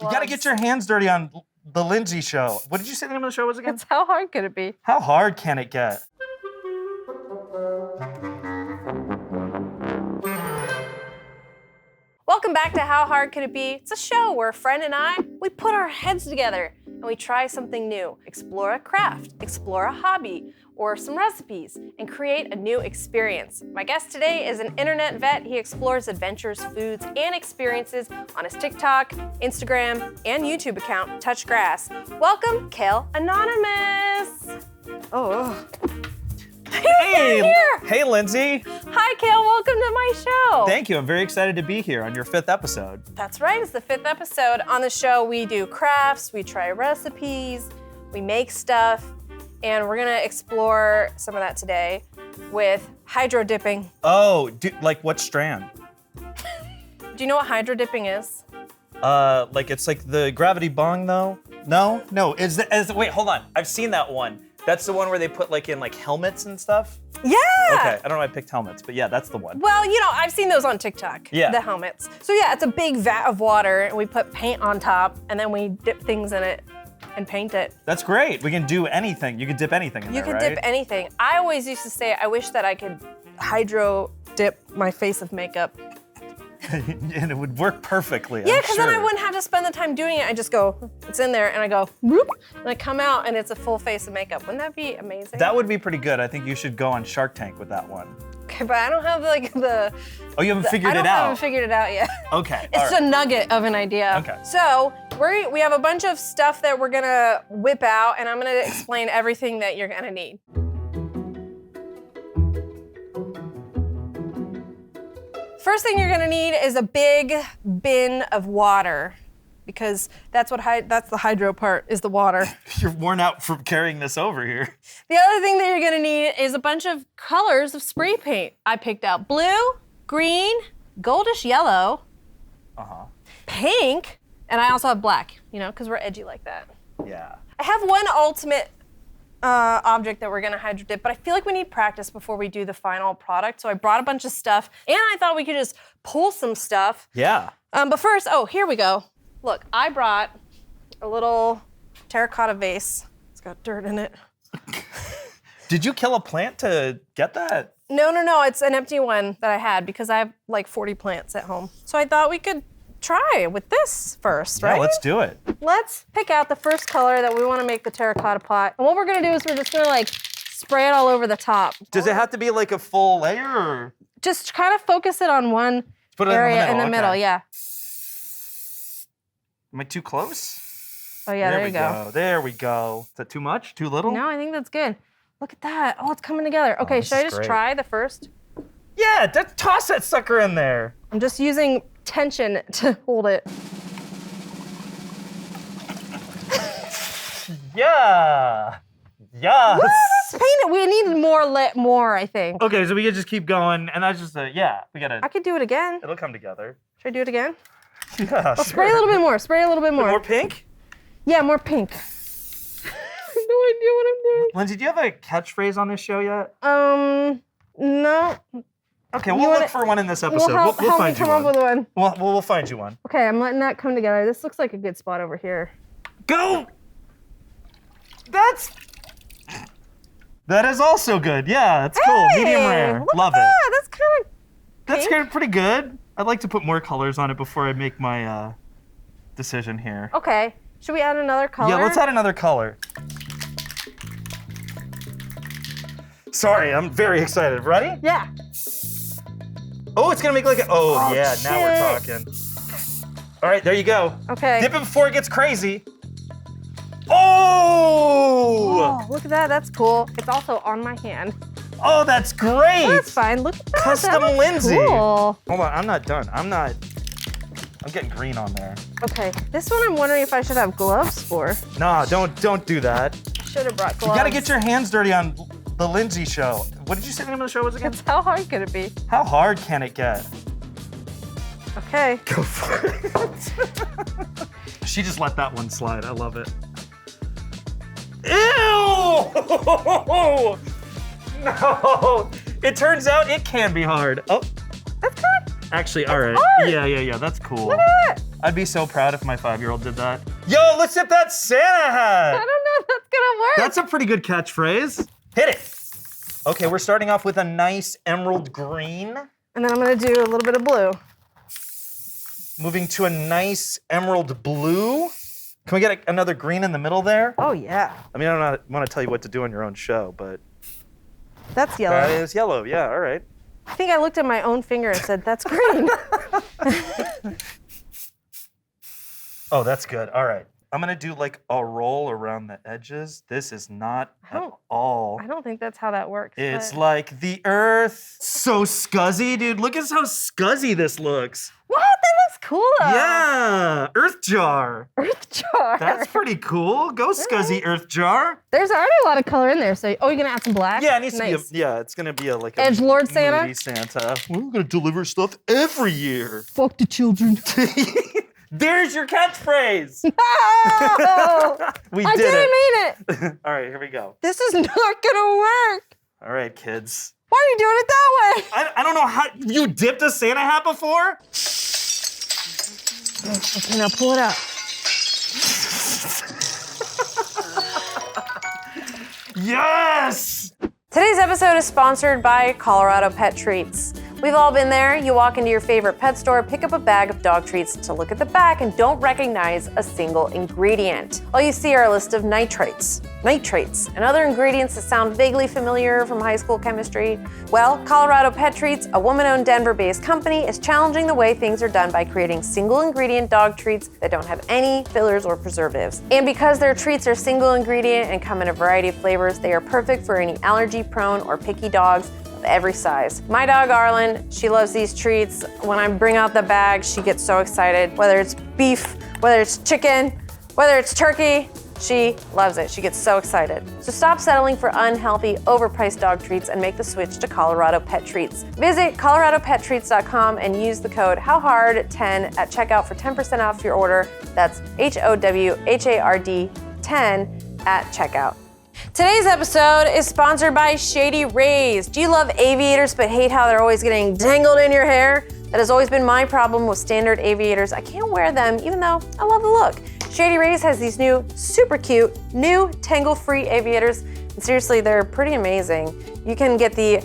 You gotta get your hands dirty on the Lindsey show. What did you say the name of the show was again? It's How Hard Could It Be? How hard can it get? Welcome back to How Hard Could It Be? It's a show where a friend and I, we put our heads together and we try something new, explore a craft, explore a hobby, or some recipes, and create a new experience. My guest today is an internet vet. He explores adventures, foods, and experiences on his TikTok, Instagram, and YouTube account, Touch Grass. Welcome, Khail Anonymous. Oh. Hey, Lindsey. Hi, Khail. Welcome to my show. Thank you. I'm very excited to be here on your 5th episode. That's right. It's the 5th episode. On the show, we do crafts, we try recipes, we make stuff, and we're gonna explore some of that today with hydro dipping. Oh, like what strand? Do you know what hydro dipping is? Like it's like the gravity bong though? No. Wait, hold on. I've seen that one. That's the one where they put like in like helmets and stuff? Yeah! Okay, I don't know why I picked helmets, but yeah, that's the one. Well, you know, I've seen those on TikTok, Yeah. the helmets. So yeah, it's a big vat of water, and we put paint on top, and then we dip things in it and paint it. That's great. We can do anything. You can dip anything in You there, can right? dip anything. I always used to say, I wish that I could hydro dip my face of makeup. And it would work perfectly, Yeah, I'm because then I sure. wouldn't have to spend the time doing it. I just go, it's in there, and I go, whoop, and I come out, and it's a full face of makeup. Wouldn't that be amazing? That would be pretty good. I think you should go on Shark Tank with that one. Okay, but I don't have like the. Oh, you haven't figured it I out? haven't figured it out yet. Okay, It's a nugget of an idea. Okay. So we have a bunch of stuff that we're gonna whip out, and I'm gonna explain everything that you're gonna need. First thing you're gonna need is a big bin of water, because that's the hydro part, is the water. You're worn out from carrying this over here. The other thing that you're gonna need is a bunch of colors of spray paint. I picked out blue, green, goldish yellow, pink, and I also have black, you know, because we're edgy like that. Yeah. I have one ultimate object that we're gonna hydro dip, but I feel like we need practice before we do the final product. So I brought a bunch of stuff, and I thought we could just pull some stuff. Yeah. But first, here we go. Look, I brought a little terracotta vase. It's got dirt in it. Did you kill a plant to get that? No, it's an empty one that I had because I have like 40 plants at home. So I thought we could try with this first, right? Yeah, let's do it. Let's pick out the first color that we want to make the terracotta pot. And what we're gonna do is we're just gonna like spray it all over the top. Does it have to be like a full layer or? Just kind of focus it on one Put it area in the middle, okay. yeah. Am I too close? Oh yeah, there you go. There we go. Is that too much? Too little? No, I think that's good. Look at that. Oh, it's coming together. Okay, this should I is just great. try the first? Yeah, toss that sucker in there. I'm just using tension to hold it. Yeah. Yes. Let's paint it. We need more, I think. Okay, so we can just keep going, and that's just we gotta. I could do it again. It'll come together. Should I do it again? Yeah, I'll spray a little bit more. Spray a little bit more. More pink? Yeah, more pink. I have no idea what I'm doing. Lindsey, do you have a catchphrase on this show yet? No. Okay, we'll look for one in this episode. We'll We'll help find me you come one. up with one. We'll find you one. Okay, I'm letting that come together. This looks like a good spot over here. Go! That is also good. Yeah, that's cool. Medium rare. Look Love at it. that. That's kind of That's pink. good, pretty good. I'd like to put more colors on it before I make my decision here. Okay. Should we add another color? Yeah, let's add another color. Sorry, I'm very excited. Ready? Yeah. Oh, it's gonna make like a. Oh yeah, shit. now we're talking. All right, there you go. Okay. Dip it before it gets crazy. Oh! Oh, look at that. That's cool. It's also on my hand. Oh, that's great. Oh, that's fine. Look at that. Custom that looks Lindsey. Cool. Hold on, I'm not done. I'm getting green on there. Okay. This one I'm wondering if I should have gloves for. Nah, don't do that. Should have brought gloves. You gotta get your hands dirty on the Lindsey show. What did you say the name of the show was again? It's How Hard Could It Be? How hard can it get? Okay. Go for it. She just let that one slide. I love it. Ew! No! It turns out it can be hard. Oh, That's good. actually, all right. hard. Yeah, that's cool. Look at that. I'd be so proud if my 5-year-old did that. Yo, let's zip that Santa hat. I don't know if that's gonna work. That's a pretty good catchphrase. Hit it. Okay, we're starting off with a nice emerald green. And then I'm gonna do a little bit of blue. Moving to a nice emerald blue. Can we get another green in the middle there? Oh yeah. I mean, I don't want to tell you what to do on your own show, but That's yellow. that is yellow. Yeah, all right. I think I looked at my own finger and said, that's green. Oh, that's good. All right. I'm gonna do like a roll around the edges. This is not at all. I don't think that's how that works. It's but... like the earth. So scuzzy, dude. Look at how scuzzy this looks. What? That looks cool though. Yeah, earth jar. Earth jar. That's pretty cool. Go scuzzy earth jar. There's already a lot of color in there. So, you're gonna add some black? Yeah, it needs nice. to be it's gonna be like a Edgelord Santa? moody Santa. We're gonna deliver stuff every year. Fuck the children. There's your catchphrase. No! We I did didn't mean it. All right, here we go. This is not gonna work. All right, kids. Why are you doing it that way? I don't know how you dipped a Santa hat before. Okay, now pull it out. Yes! Today's episode is sponsored by Colorado Pet Treats. We've all been there. You walk into your favorite pet store, pick up a bag of dog treats to look at the back and don't recognize a single ingredient. All you see are a list of nitrates, and other ingredients that sound vaguely familiar from high school chemistry. Well, Colorado Pet Treats, a woman-owned Denver-based company, is challenging the way things are done by creating single-ingredient dog treats that don't have any fillers or preservatives. And because their treats are single-ingredient and come in a variety of flavors, they are perfect for any allergy-prone or picky dogs of every size. My dog Arlen, she loves these treats. When I bring out the bag, she gets so excited. Whether it's beef, whether it's chicken, whether it's turkey, she loves it. She gets so excited. So stop settling for unhealthy, overpriced dog treats and make the switch to Colorado Pet Treats. Visit coloradopetreats.com and use the code HOWHARD10 at checkout for 10% off your order. That's HOWHARD 10 at checkout. Today's episode is sponsored by Shady Rays. Do you love aviators but hate how they're always getting tangled in your hair? That has always been my problem with standard aviators. I can't wear them even though I love the look. Shady Rays has these new, super cute, new tangle-free aviators. And seriously, they're pretty amazing. You can get the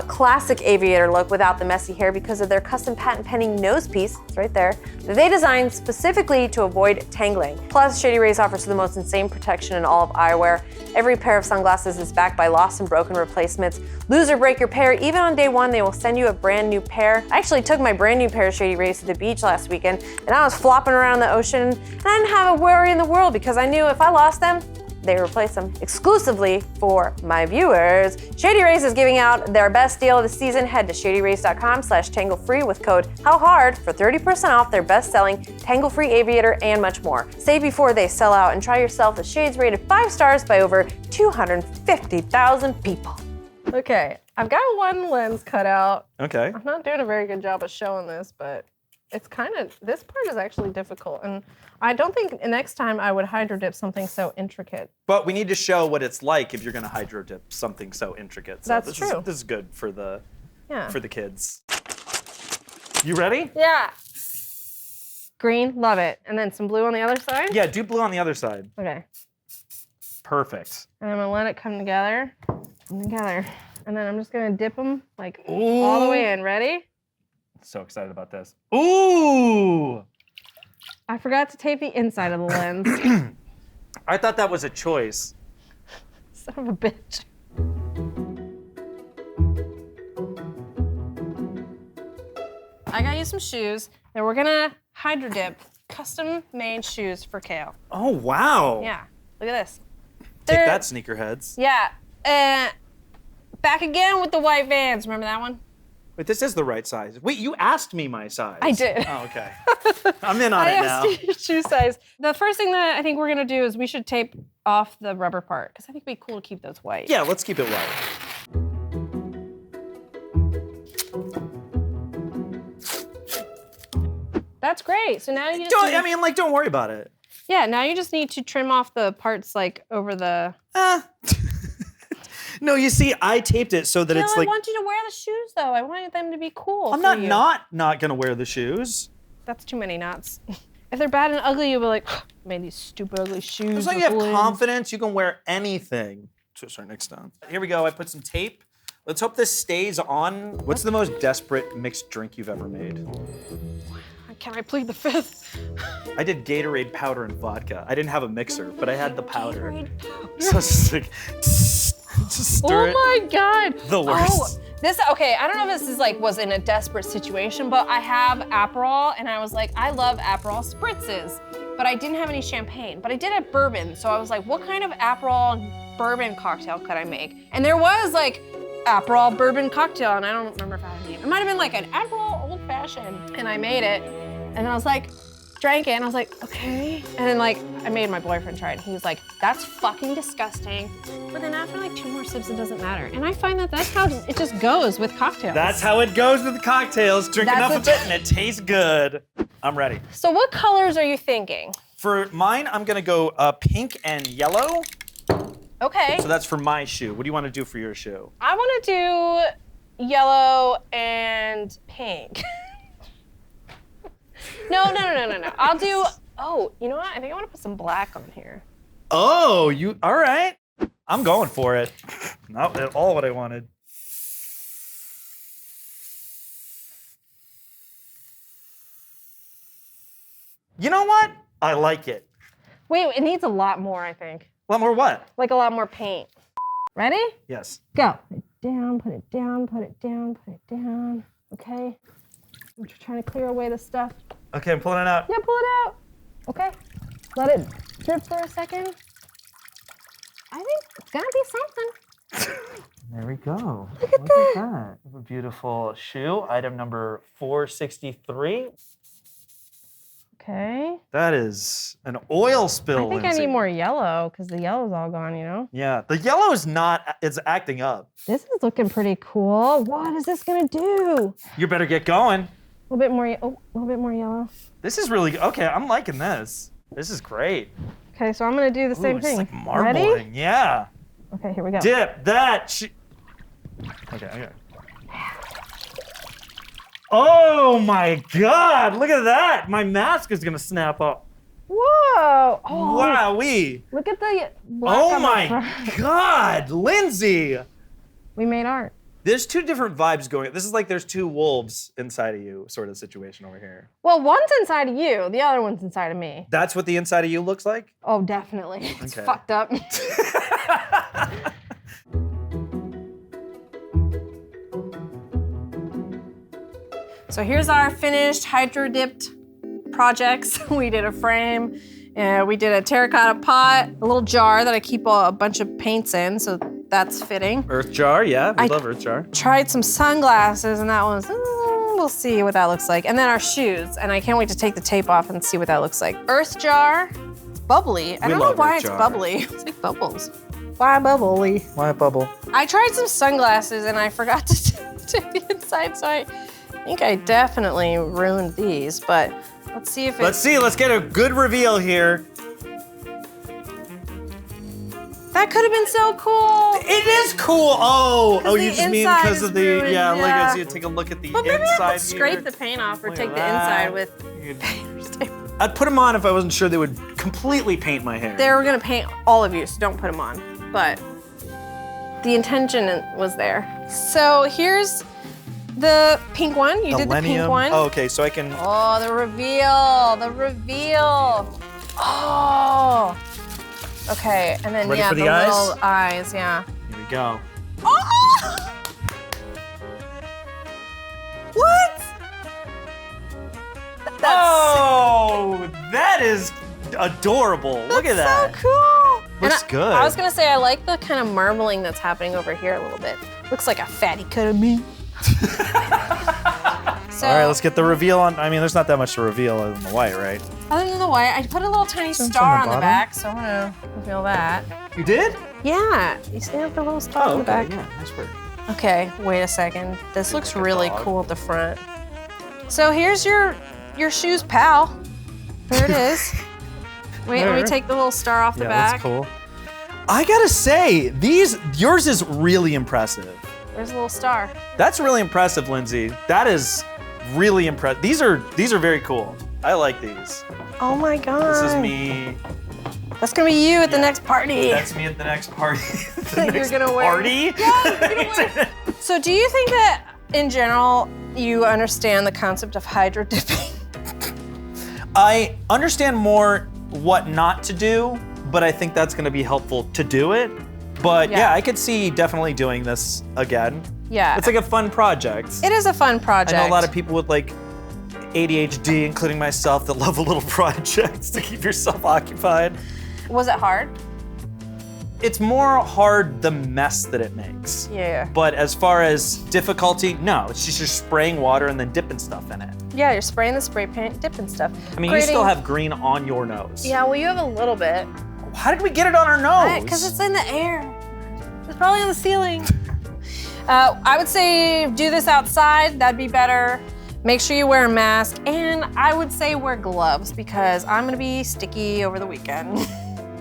classic aviator look without the messy hair because of their custom patent pending nose piece, it's right there, that they designed specifically to avoid tangling. Plus, Shady Rays offers the most insane protection in all of eyewear. Every pair of sunglasses is backed by lost and broken replacements. Lose or break your pair, even on day one, they will send you a brand new pair. I actually took my brand new pair of Shady Rays to the beach last weekend, and I was flopping around the ocean, and I didn't have a worry in the world because I knew if I lost them, they replace them exclusively for my viewers. Shady Rays is giving out their best deal of the season. Head to shadyrays.com/tangle-free with code HOWHARD for 30% off their best-selling tangle-free aviator and much more. Save before they sell out and try yourself with shades rated 5 stars by over 250,000 people. Okay, I've got one lens cut out. Okay. I'm not doing a very good job of showing this, but it's this part is actually difficult. And I don't think next time I would hydro dip something so intricate. But we need to show what it's like if you're gonna hydro dip something so intricate. So That's true. This is good for the Yeah. kids. You ready? Yeah. Green, love it. And then some blue on the other side? Yeah, do blue on the other side. Okay. Perfect. And I'm gonna let it come together. And then I'm just gonna dip them like all the way in. Ready? So excited about this. Ooh! I forgot to tape the inside of the lens. I thought that was a choice. Son of a bitch. I got you some shoes, and we're gonna hydro dip custom made shoes for Kale. Oh, wow. Yeah, look at this. Take that, sneakerheads. Yeah, back again with the white Vans. Remember that one? Wait, this is the right size. Wait, you asked me my size. I did. Oh, okay. I'm in on it now. I asked you your shoe size. The first thing that I think we're gonna do is we should tape off the rubber part, because I think it'd be cool to keep those white. Yeah, let's keep it white. That's great. So now you just don't worry about it. Yeah, now you just need to trim off the parts like over the... No, you see, I taped it so that it's like... I want you to wear the shoes, though. I want them to be cool. I'm not gonna wear the shoes. That's too many knots. if they're bad and ugly, you'll be like, man, these stupid ugly shoes. As long as you have confidence, you can wear anything. Switch our next down. Here we go. I put some tape. Let's hope this stays on. What's the most desperate mixed drink you've ever made? Can I plead the fifth? I did Gatorade powder and vodka. I didn't have a mixer, but I had the powder. Gatorade powder. So it's just like, just stir it. Oh my God. The worst. Okay, I don't know if this is was in a desperate situation, but I have Aperol and I was like, I love Aperol spritzes, but I didn't have any champagne, but I did have bourbon. So I was like, what kind of Aperol bourbon cocktail could I make? And there was Aperol bourbon cocktail, and I don't remember if I had a name. It might've been an Aperol old fashioned, and I made it. And I was drank it, and I was like, okay. And then I made my boyfriend try it, and he was like, that's fucking disgusting. But then after 2 more sips, it doesn't matter. And I find that that's how it just goes with cocktails. That's how it goes with cocktails. Drink enough of it, and it tastes good. I'm ready. So what colors are you thinking? For mine, I'm gonna go pink and yellow. Okay. So that's for my shoe. What do you want to do for your shoe? I want to do yellow and pink. No. I'll do, you know what? I think I want to put some black on here. Oh, all right. I'm going for it. Not at all what I wanted. You know what? I like it. Wait, it needs a lot more, I think. A lot more what? A lot more paint. Ready? Yes. Go. Put it down, put it down, put it down, put it down. Okay. I'm just trying to clear away the stuff. Okay, I'm pulling it out. Yeah, pull it out. Okay. Let it drip for a second. I think it's gonna be something. There we go. Look at that. that. A beautiful shoe. Item number 463. Okay. That is an oil spill, I think Lindsay. I need more yellow because the yellow's all gone, you know? Yeah, the yellow is not, it's acting up. This is looking pretty cool. What is this gonna do? You better get going. A little bit more, a little bit more yellow. This is really, okay, I'm liking this. This is great. Okay, so I'm gonna do the same It's thing. like marbling, Ready? yeah. Okay, here we go. Dip that Okay. Oh my God, look at that. My mask is gonna snap up. Whoa! Oh, Wowee. look at the black Oh on the my front. God, Lindsay. We made art. There's two different vibes going. This is like there's two wolves inside of you sort of situation over here. Well, one's inside of you, the other one's inside of me. That's what the inside of you looks like? Oh, definitely. It's Okay. fucked up. So here's our finished hydro-dipped projects. We did a frame, we did a terracotta pot, a little jar that I keep a bunch of paints in, so that's fitting. Earth jar, yeah, we love earth jar. Tried some sunglasses, and that was, we'll see what that looks like. And then our shoes, and I can't wait to take the tape off and see what that looks like. Earth jar, it's bubbly. I don't know why it's bubbly. It's like bubbles. Why bubbly? Why bubble? I tried some sunglasses, and I forgot to take the inside, so I think I definitely ruined these, but let's see if it's... Let's see, let's get a good reveal here. That could have been so cool. It is cool. Oh, the you just mean inside because is of the, ruined, yeah, look yeah. at you take a look at the But maybe inside I could scrape here. the paint off or Look take at the that. inside with painter's tape. I'd put them on if I wasn't sure they would completely paint my hair. They were gonna paint all of you, so don't put them on. But the intention was there. So here's the pink one. You did the pink one. Oh, okay, so I can. Oh, the reveal, the reveal. Oh. Okay, and then Ready yeah, for the eyes? little eyes, yeah. Here we go. Oh! What? That's Oh, that is adorable. Look at that. so cool. Looks And good. I was gonna say I like the kind of marbling that's happening over here a little bit. Looks like a fatty cut of meat. So, All right, let's get the reveal on. I mean, there's not that much to reveal other than the white, right? other than the white, I put a little tiny Since star on on the the bottom? back, so I'm gonna reveal that. You did? Yeah, you see that the little star on the back? Yeah, nice work. Okay, wait a second. This looks like a really dog. cool at the front. So here's your shoes, pal. There it is. Wait, let me There. take the little star off the back. That's cool. I gotta say, yours is really impressive. There's a little star. That's really impressive, Lindsay. That is really impressive. These are very cool. I like these. Oh my God. This is me. That's gonna be you at the next party. That's me at the next party. You're gonna wear. Party? Yeah, you're gonna wear. So do you think that, in general, you understand the concept of hydro dipping? I understand more what not to do, but I think that's gonna be helpful to do it. But yeah, I could see definitely doing this again. Yeah. It's like a fun project. It is a fun project. I know a lot of people with like ADHD, including myself, that love a little projects to keep yourself occupied. Was it hard? It's more hard the mess that it makes. Yeah. But as far as difficulty, no, it's just you're spraying water and then dipping stuff in it. Yeah, you're spraying the spray paint, dipping stuff. I mean, you still have green on your nose. Yeah, well, you have a little bit. How did we get it on our nose? Because it's in the air. It's probably on the ceiling. I would say do this outside, that'd be better. Make sure you wear a mask, and I would say wear gloves because I'm gonna be sticky over the weekend.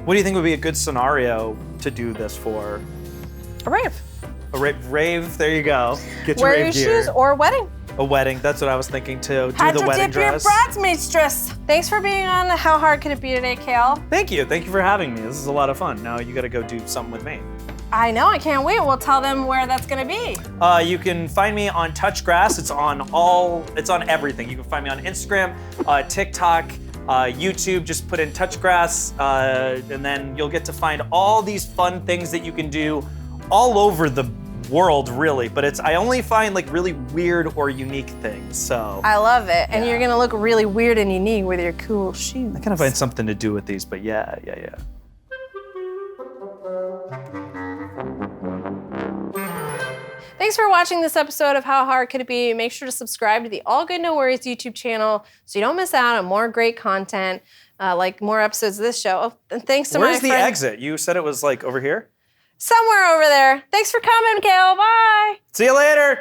What do you think would be a good scenario to do this for? A rave. A rave, there you go. Get your Wear rave your gear. shoes or a wedding. A wedding, that's what I was thinking too. Do Hydro the wedding dip your dress. bridesmaid's dress. Thanks for being on How Hard Could It Be Today, Khail? Thank you for having me. This is a lot of fun. Now you gotta go do something with me. I know, I can't wait. We'll tell them where that's gonna be. You can find me on Touchgrass. It's on everything. You can find me on Instagram, TikTok, YouTube. Just put in Touchgrass, and then you'll get to find all these fun things that you can do all over the world, really. But I only find like really weird or unique things. So I love it, and you're gonna look really weird and unique with your cool shoes. I kind of find something to do with these, but yeah. Thanks for watching this episode of How Hard Could It Be? Make sure to subscribe to the All Good No Worries YouTube channel so you don't miss out on more great content, like more episodes of this show. Oh, and thanks to Where's my the friend. exit? You said it was like over here? Somewhere over there. Thanks for coming, Khail. Bye. See you later.